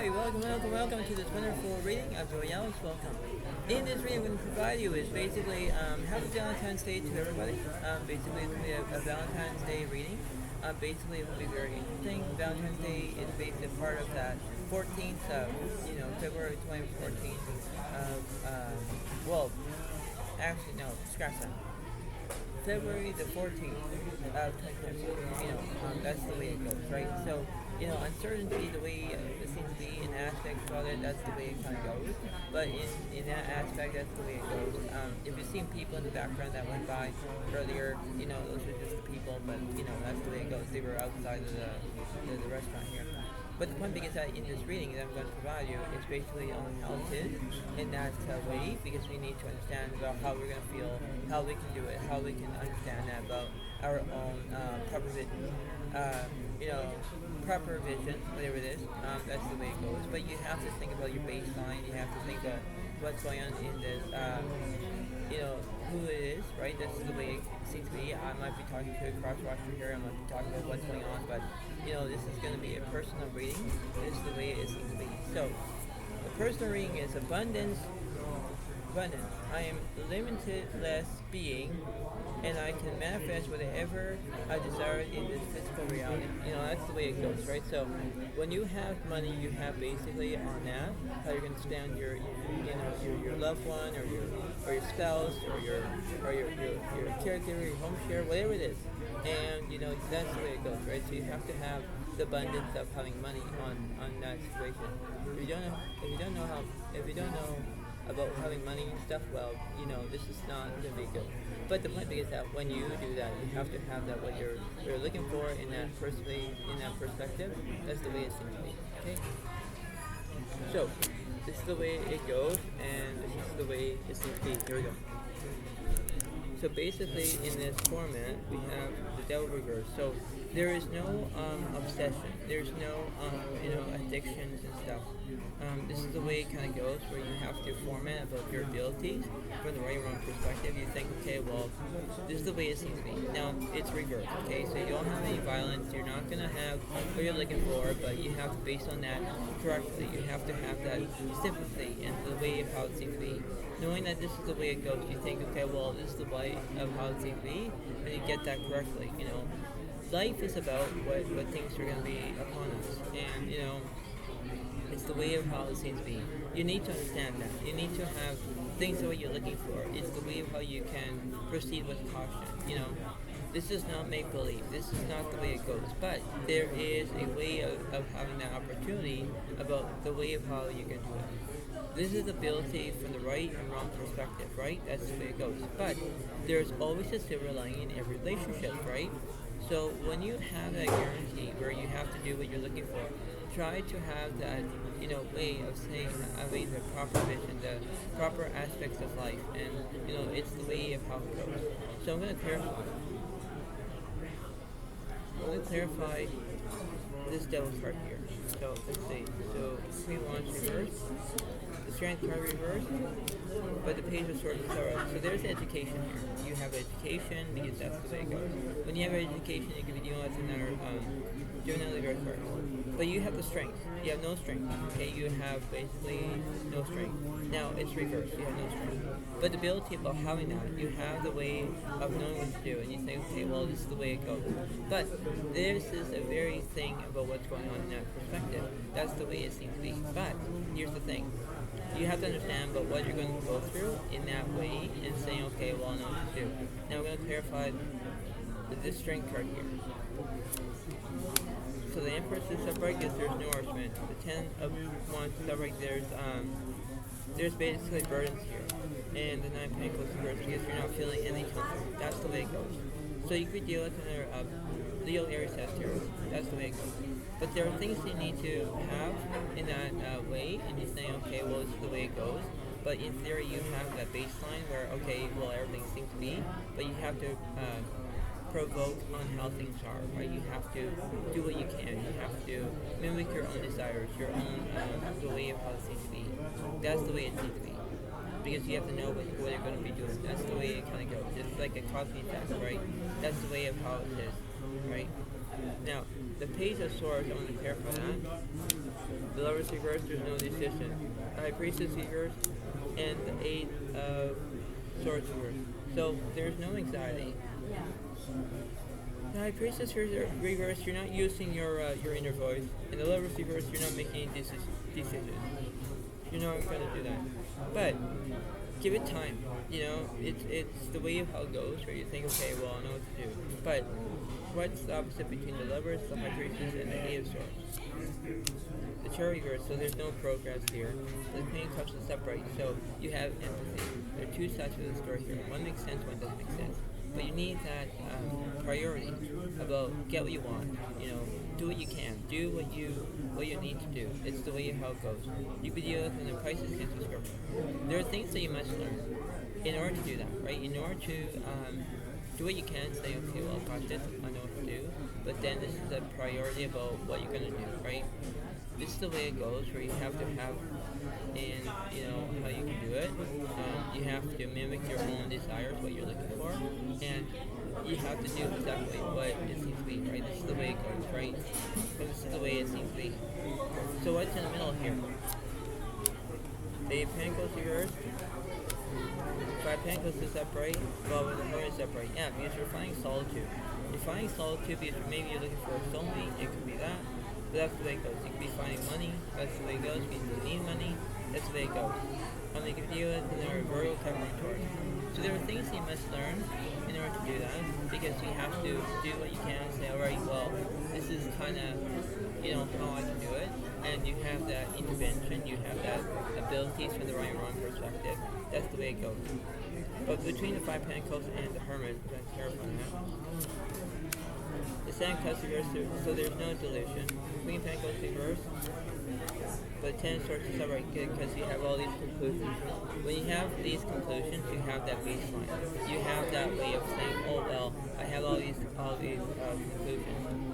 Everybody, welcome to this wonderful reading of Joyel's. Welcome. In this reading, I'm going to provide you is basically happy Valentine's Day to everybody. Basically, it's going to be a Valentine's Day reading. Basically, it will be very interesting. Valentine's Day is basically part of that 14th of, February 2014. Actually, no, scratch that. February the 14th of 2020, that's the way it goes, right? So, uncertainty, the way it seems to be in aspects about it, that's the way it kind of goes. But in that aspect, that's the way it goes. If you've seen people in the background that went by earlier, those are just the people, but, that's the way it goes. They were outside of the restaurant here. But the point being is that in this reading that I'm going to provide you is basically on how it is in that way, because we need to understand about how we're going to feel, how we can do it, how we can understand that about our own proper vision, whatever it is. That's the way it goes. But you have to think about your baseline. You have to think about what's going on in this, who it is, right? This is the way it seems to be. I might be talking to a cross-watcher here. I might be talking about what's going on, but this is going to be a personal reading. This is the way it seems to be. So, the personal reading is abundance. I am limitless being, and I can manifest whatever I desire in this physical reality. That's the way it goes, right? So, when you have money, you have basically on that how you're going to spend your loved one or your spouse or your caregiver, your home share, whatever it is. And that's the way it goes, right? So you have to have the abundance of having money on that situation. If you don't know about having money and stuff, well, this is not going to be good. But the point is that when you do that, you have to have that what you're looking for in that perspective. That's the way it seems to be. Okay. So this is the way it goes, and this is the way it seems to be. Here we go. So basically, in this format, we have the Devil reverse. So there is no obsession. There's no addictions and stuff. This is the way it kind of goes, where you have to format about your abilities from the right or wrong perspective. You think, okay, well, this is the way it seems to be. Now it's reversed. Okay, so you don't have any violence. You're not gonna have what you're looking for, but you have to, based on that correctly, you have to have that sympathy and the way of how it seems to be. Knowing that this is the way it goes, you think, okay, well, this is the way of how it seems to be, and you get that correctly. Life is about what things are going to be upon us, and it's the way of how it seems to be. You need to understand that. You need to have things that what you're looking for. It's the way of how you can proceed with caution. This is not make-believe. This is not the way it goes. But there is a way of having that opportunity about the way of how you can do it. This is ability from the right and wrong perspective, right? That's the way it goes. But there's always a silver lining in every relationship, right? So when you have that guarantee where you have to do what you're looking for, try to have that, way of saying, having the proper vision, the proper aspects of life, and, it's the way of how it goes. So I'm going to clarify this Devil's card here. So let's see. So Queen Wands reversed, the Strength card reversed, but the Page of Swords is alright. So there's education here. You have education because that's the way it goes. When you have education, you can be dealing with another reverse card. But you have the strength. You have no strength. Okay, you have basically no strength. Now it's reversed. You have no strength. But the ability about having that, you have the way of knowing what to do, and you think, okay, well, this is the way it goes. But this is a very thing about what's going on in that perspective. That's the way it seems to be. But here's the thing. You have to understand about what you're going to go through in that way and saying, okay, well, I know what to do. Now we're going to clarify this Strength card here. So the Empress is upright because there's no argument. The Ten of Wands is upright. There's basically burdens here. And the Nine of Pentacles is reversed because you're not feeling any comfort. That's the way it goes. So you could deal with another Leo, Aries, Sagittarius. That's the way it goes. But there are things you need to have in that way, and you say, okay, well, this is the way it goes. But in theory, you have that baseline where, okay, well, everything seems to be, but you have to provoke on how things are, right? You have to do what you can. You have to mimic your own desires, your own the way of how it seems to be. That's the way it seems to be. Because you have to know what you're going to be doing. That's the way it kind of goes. It's like a coffee test, right? That's the way of how it is, right? Now, the Page of Swords, I want to clarify that. The Lovers reverse, there's no decision. High Priestess reverse, and the Eight of Swords reverse. So there's no anxiety. The High Priestess reverse, you're not using your inner voice. In the Lovers reverse, you're not making any decisions. You're not going to do that. But give it time. You know, it's the way of how it goes, where you think, okay, well, I know what to do. But what's the opposite between the Lovers, the High Priestess, and the Eight of Swords? The Chariot reverse, so there's no progress here. The Queen of Cups is upright, so you have empathy. There are two sides to the story here. One makes sense, one doesn't make sense. But you need that priority about get what you want. You know, do what you can, do what you need to do. It's the way of how it goes. You could deal with in the Pisces, Cancer, Scorpio. There are things that you must learn in order to do that, right? In order to do what you can, say, okay, well, got this, I know what to do. But then this is a priority about what you're gonna do, right? This is the way it goes, where you have to have in, you know, how you can do it. You have to mimic your own desires, what you're looking for, and you have to do exactly what it seems to be, right? This is the way it goes, right? But this is the way it seems to be. So what's in the middle here? The Pentacles reversed. Five Pentacles is upright. Well, the Hermit is upright. Yeah, because you're finding solitude. You're finding solitude because maybe you're looking for a soulmate. It could be that. But that's the way it goes. You could be finding money. That's the way it goes. Because you need money. That's the way it goes. They can deal with in their Virgo, Capricorn, Taurus. So there are things you must learn in order to do that. Because you have to do what you can and say, alright, well, this is kind of, you know, how I can do it. And you have that intervention. You have that abilities from the right and wrong perspective. That's the way it goes. But between the Five Pentacles and the Hermit, that's terrifying. The Ten of Cups reversed, so there's no delusion. Queen of Pentacles reversed, but Ten of Swords is upright because you have all these conclusions. When you have these conclusions, you have that baseline. You have that way of saying, oh well, I have all these conclusions.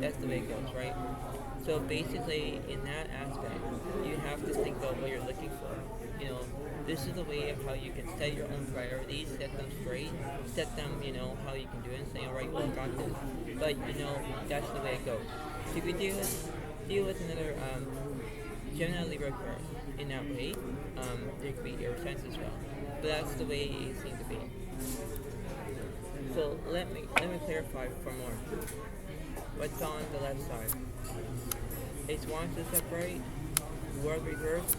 That's the way it goes, right? So basically, in that aspect, you have to think about what you're looking for. You know, this is the way of how you can set your own priorities, set them straight, set them, you know, how you can do it, and say, alright, well, I got this. But, you know, that's the way it goes. So if you deal with another Gemini, Libra, Aquarius in that way, there could be air signs as well. But that's the way it seems to be. So let me clarify for more. What's on the left side? Ace of Wands is upright, World reversed,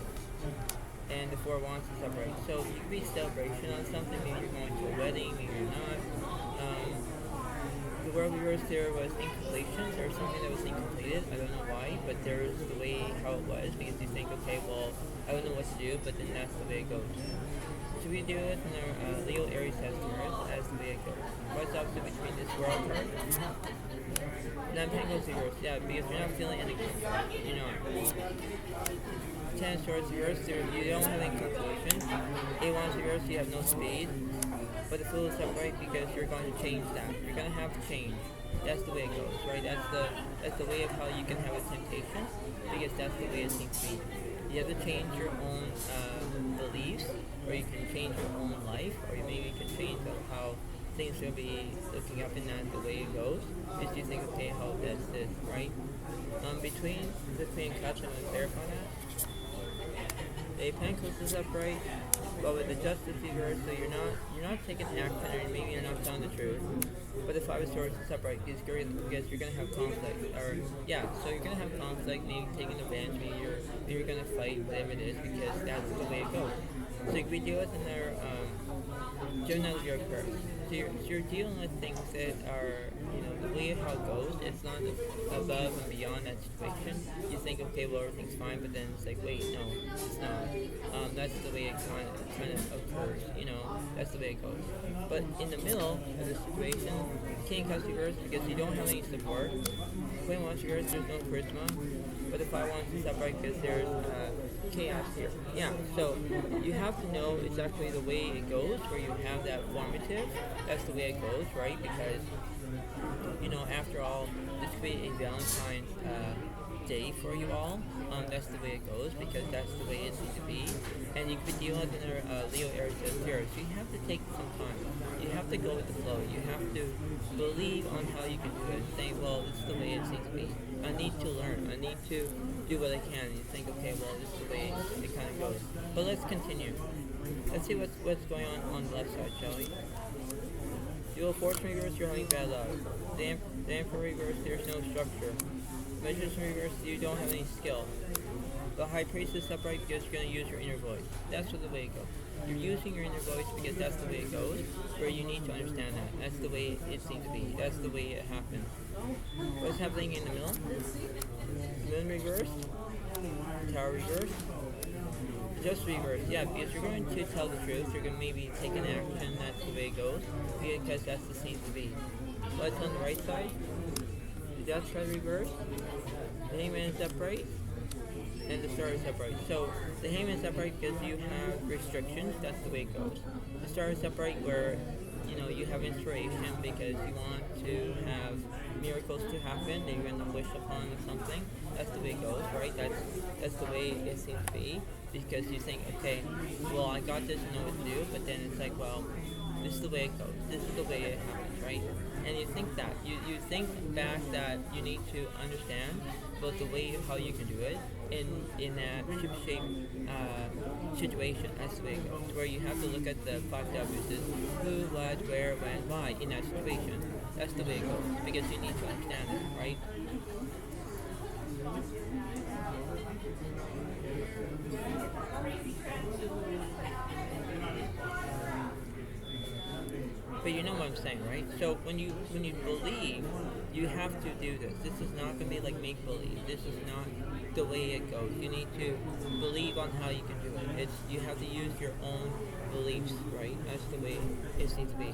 and the Four of Wands is upright. So you could be celebration on something. Maybe you're going to a wedding, maybe you're not. The World reversed there was incompletion, or something that was incompleted. I don't know why, but there's the way how it was, because you think, okay, well, I don't know what to do, but then that's the way it goes. So we do it in our Leo, Aries, Sagittarius, that's the way it goes. What's the opposite between this World card? Nine Pentacles reversed, yeah, because you're not feeling anything. You're not. Ten of Swords reversed, you don't have any conclusion. Eight of Wands reversed, you have no speed. But the Fool is upright because you're going to change that. You're going to have to change. That's the way it goes, right? That's the way of how you can have a temptation, because that's the way it seems to be. You have to change your own beliefs, or you can change your own life, or maybe you can change how things will be looking up in that the way it goes. Is you think, okay, how does this, right? Between the Queen of Cups, I'm going to clarify that. The Eight of Pentacles is upright, but with the Justice reversed, so you're not taking action, or maybe you're not telling the truth. But the Five of Swords is upright because you're gonna have conflict, or so you're gonna have conflict, maybe taking advantage, maybe you're gonna fight, whatever it is, because that's the way it goes. So you could be dealing with another Gemini, Libra, Aquarius. So you're dealing with things that are, you know, the way of how it goes. It's not above and beyond that situation. You think, okay, well, everything's fine, but then it's like, wait, no, it's not. That's the way it kind of occurs, you know. That's the way it goes. But in the middle of the situation, King of Cups reversed because you don't have any support. Queen of Wands reversed, there's no charisma. But the Five of Wands is upright because there's chaos here. Yeah, so you have to know exactly the way it goes, where you have that formative. That's the way it goes, right? Because, you know, after all, this could be a Valentine's day for you all. That's the way it goes, because that's the way it needs to be. And you could deal with another Leo, Aries, Sagittarius. So you have to take some time. You have to go with the flow. You have to believe on how you can do it. Say, well, this is the way it seems to be. I need to learn. I need to do what I can. And you think, okay, well, this is the way it kind of goes. But let's continue. Let's see what's going on the left side, shall we? Wheel of Fortune reverse, you're having bad luck. The Emperor reverse, there's no structure. Magician reverse, you don't have any skill. The High Priestess upright because you're going to use your inner voice. That's the way it goes. You're using your inner voice because that's the way it goes, where you need to understand that. That's the way it seems to be. That's the way it happens. What's happening in the middle? Moon reverse. Tower reverse. Just reverse. Yeah, because you're going to tell the truth. You're going to maybe take an action. That's the way it goes. Because that's the seems to be. What's on the right side? The Death card reverse. The Hangman is upright. And the Star is upright. So the Hangman is upright because you have restrictions. That's the way it goes. The Star is upright where you have inspiration because you want to have miracles to happen. That you're going to wish upon something. That's the way it goes, right? That's the way it seems to be because you think, okay, well, I got this, I know what to do, but then it's like, well, this is the way it goes. This is the way it happens, right? And you think that you think back that you need to understand about the way how you can do it in that ship-shape situation. That's the way it goes. Where you have to look at the 5 W's: is who, what, where, when, why in that situation. That's the way it goes because you need to understand it, right? But you know what I'm saying, right? So when you believe, you have to do this. This is not going to be like make-believe. This is not the way it goes. You need to believe on how you can do it. You have to use your own beliefs, right? That's the way it needs to be.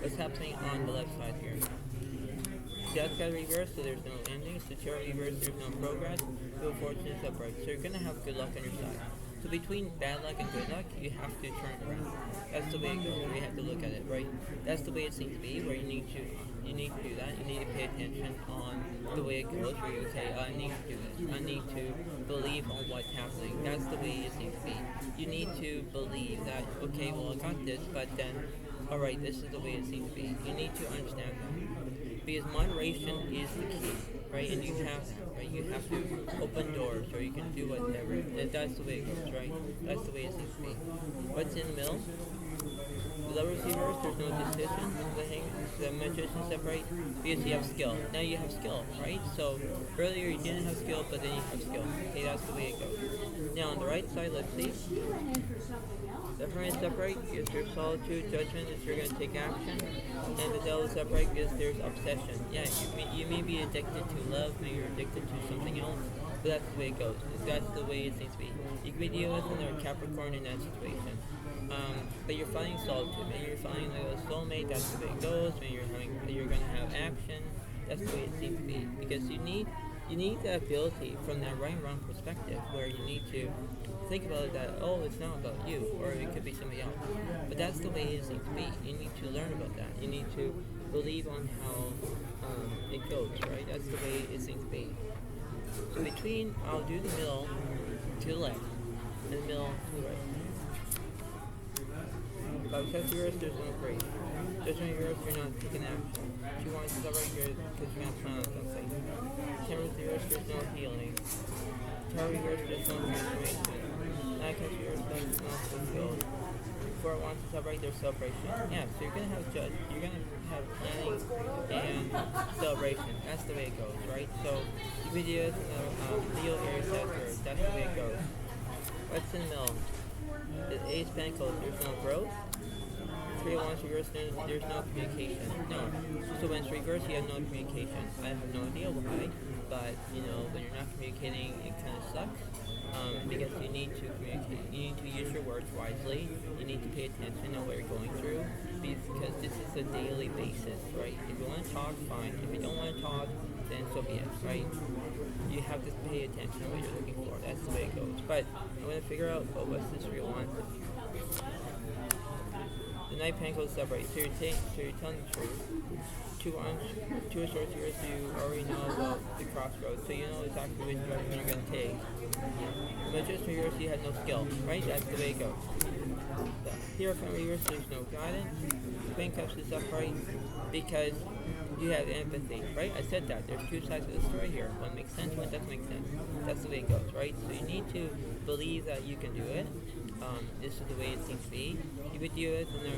What's happening on the left side here? Death got reversed, so there's no ending. The Chariot reversed, there's no progress. Wheel of Fortune is upright. So you're going to have good luck on your side. So between bad luck and good luck, you have to turn it around. That's the way it goes. You have to look at it, right? That's the way it seems to be, where you need to do that. You need to pay attention on the way it goes, where you say, I need to do this. I need to believe on what's happening. That's the way it seems to be. You need to believe that, okay, well, I got this, but then, all right, this is the way it seems to be. You need to understand that. Because moderation is the key, right? And you have that, right? You have to open doors, or you can do whatever. That's the way it goes, right? That's the way it seems to be. What's in the middle? The Lovers reverse, there's no decision. The Magician separate because you have skill. Now you have skill, right? So earlier you didn't have skill, but then you have skill. Okay, that's the way it goes. Now on the right side, let's see. The Hermit is upright because there's solitude, judgment is you're going to take action, and the Devil is upright because there's obsession. Yeah, you may be addicted to love, maybe you're addicted to something else, but that's the way it goes. That's the way it seems to be. You can be dealing with a Capricorn in that situation. But you're finding solitude, maybe you're finding like a soulmate, that's the way it goes, maybe you're going to have action, that's the way it seems to be. Because you need that ability from that right and wrong perspective where you need to think about it that, oh, it's not about you, or it could be somebody else. But that's the way it seems to be. You need to learn about that. You need to believe on how it goes, right? That's the way it seems to be. So between, I'll do the middle to the left, and the middle to the right. By because yours, there's no grace. Just when yours, you're not taking action. She wants to right here because you're not planning on something. Temperance yours, there's no healing. Tarot yours, there's no transformation. Not because yours, there's no fulfilled. Before it wants to separate, there's celebration. Yeah, so you're gonna have you're gonna have planning and celebration. That's the way it goes, right? So the video is Leo, Aries, Sagittarius. That's the way it goes. What's in the middle? The Ace of Pentacles, there's no growth. 3 of Wands reverse, there's no communication. No. So when it's reversed, you have no communication. I have no idea why, but when you're not communicating, it kind of sucks. Because you need to communicate. You need to use your words wisely. You need to pay attention to what you're going through, because this is a daily basis, right? If you want to talk, fine. If you don't want to talk, then so be it, right? You have to pay attention to what you're looking for. That's the way it goes. But I'm going to figure out what's this real one. The Knight of Pentacles separate. So you're telling the truth. 2 of Swords here, so you already know about the crossroads. So you know exactly which direction you're going to take. The Magician here, so you have no skill, right? That's the way it goes. The Hierophant reverse, there's no guidance. The Queen Cups is upright because You have empathy, right? I said that. There's two sides of the story here. One makes sense, one doesn't make sense. That's the way it goes, right? So you need to believe that you can do it. This is the way it seems to be. You would do it in the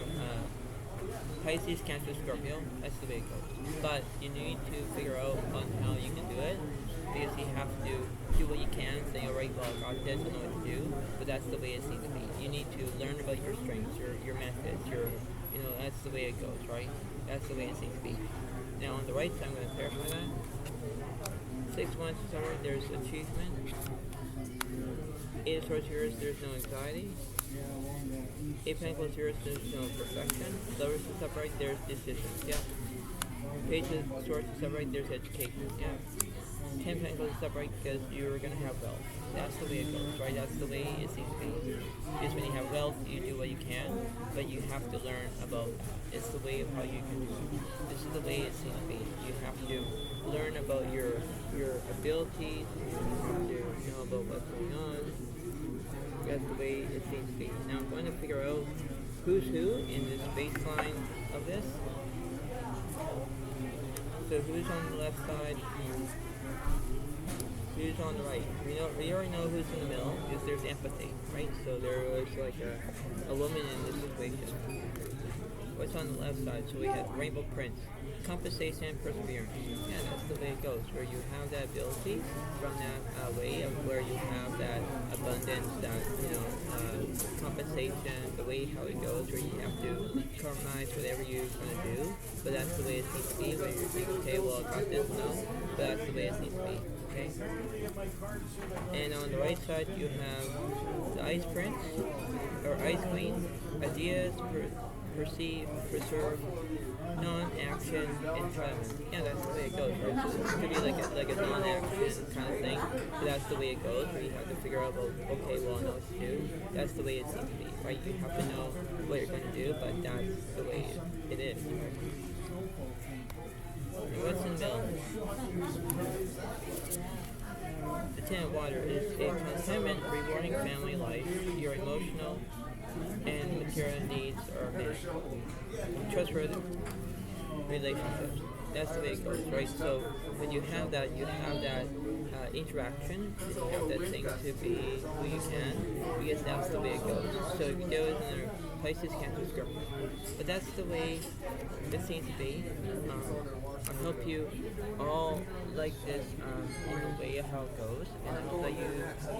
Pisces, Cancer, Scorpio. That's the way it goes. But you need to figure out on how you can do it, because you have to do what you can. Say, all right, well, I got this, I know what to do. But that's the way it seems to be. You need to learn about your strengths, your methods, that's the way it goes, right? That's the way it seems to be. Now on the right side, I'm going to clarify that. 6 months somewhere, there's achievement. 8 of Swords, yours, there's no anxiety. 8 Pentacles, yours, there's no perfection. Lovers is upright, there's decisions, yeah. Page of Swords is upright, there's education, yeah. 10 Pentacles is upright because you're going to have wealth. That's the way it goes, right? That's the way it seems to be. Because when you have wealth, you do what you can, but you have to learn about that. It's the way of how you can do it. This is the way it seems to be. You have to learn about your abilities. You have to know about what's going on. That's the way it seems to be. Now I'm going to figure out who's who in this baseline of this. So who's on the left side? Who's on the right? We already know who's in the middle because there's empathy, right? So there was like a woman in this situation. What's on the left side? So we have Rainbow Prince, compensation and perseverance. Yeah, that's the way it goes, where you have that ability from that way of where you have that abundance, that compensation, the way how it goes, where you have to compromise whatever you're going to do. But that's the way it seems to be, where you think, okay, well, I got this, no. But that's the way it seems to be. Okay. And on the right side, you have the Ice Prince, or Ice Queen, ideas, perceive, preserve, non-action, entitlement. Yeah, that's the way it goes, right? So it could be like a non-action kind of thing, but that's the way it goes, where you have to figure out, well, okay, well, I know what to do. That's the way it seems to be, right? You have to know what you're going to do, but that's the way it is, right? What's in the middle? The Ten of Water is a contentment, rewarding family life. Your emotional and material needs are met. Trustworthy relationships. That's the way it goes, right? So when you have that interaction, you have that thing to be who you can, because that's the way it goes. So if you do it in a Pisces, Cancer, Scorpio. But that's the way it seems to be. I hope you all like this in the way of how it goes, and I hope that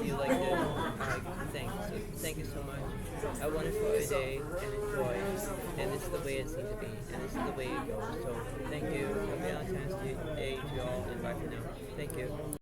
you like this thing. So thank you so much. Have a wonderful day and enjoy. And this is the way it seems to be, and this is the way it goes. So thank you. Happy Valentine's Day to you all, and bye for now. Thank you.